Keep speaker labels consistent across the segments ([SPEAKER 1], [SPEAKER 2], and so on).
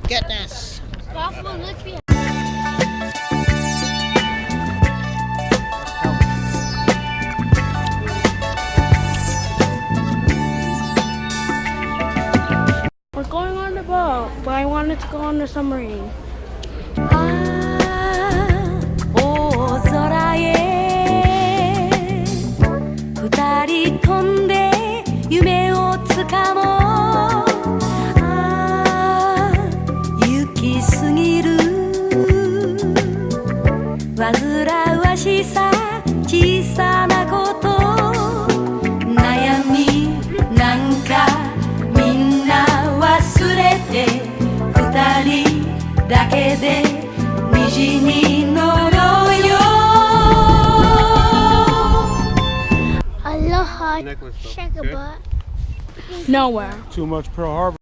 [SPEAKER 1] Goodness.
[SPEAKER 2] We're going on the boat, but I wanted to go on the submarine.
[SPEAKER 3] 大空へ二人飛んで夢をつかもう行き過ぎる煩わしさ小さなこと悩みなんかみんな忘れて二人だけで虹に乗ろうよ
[SPEAKER 2] Aloha. Shake a butt. Nowhere.
[SPEAKER 4] Too much Pearl Harbor.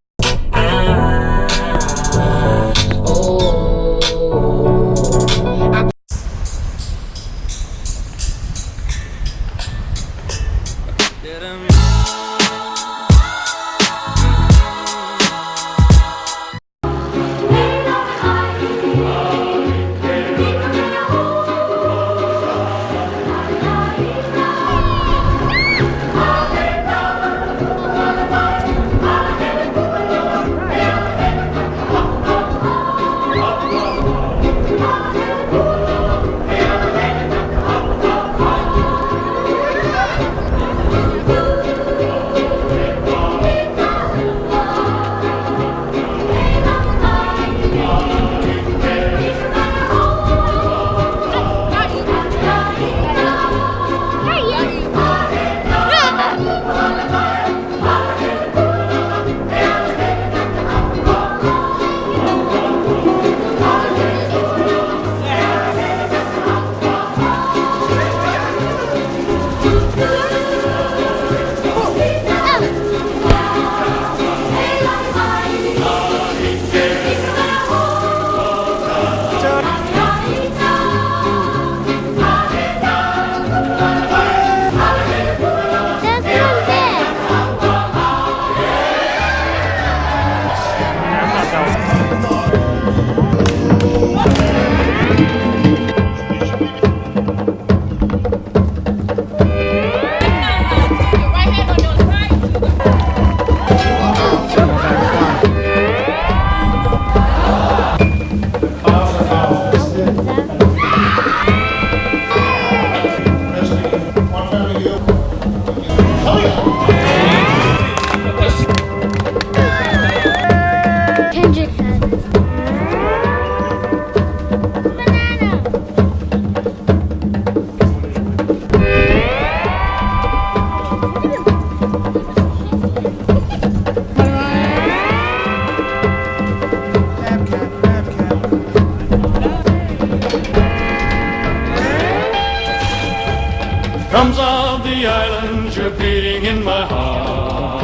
[SPEAKER 5] Drums of the islands, you're beating in my heart.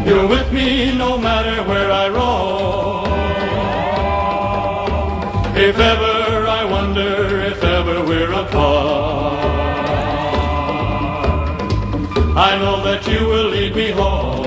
[SPEAKER 5] You're with me no matter where I roam. If ever I wonder, if ever we're apart, I know that you will lead me home.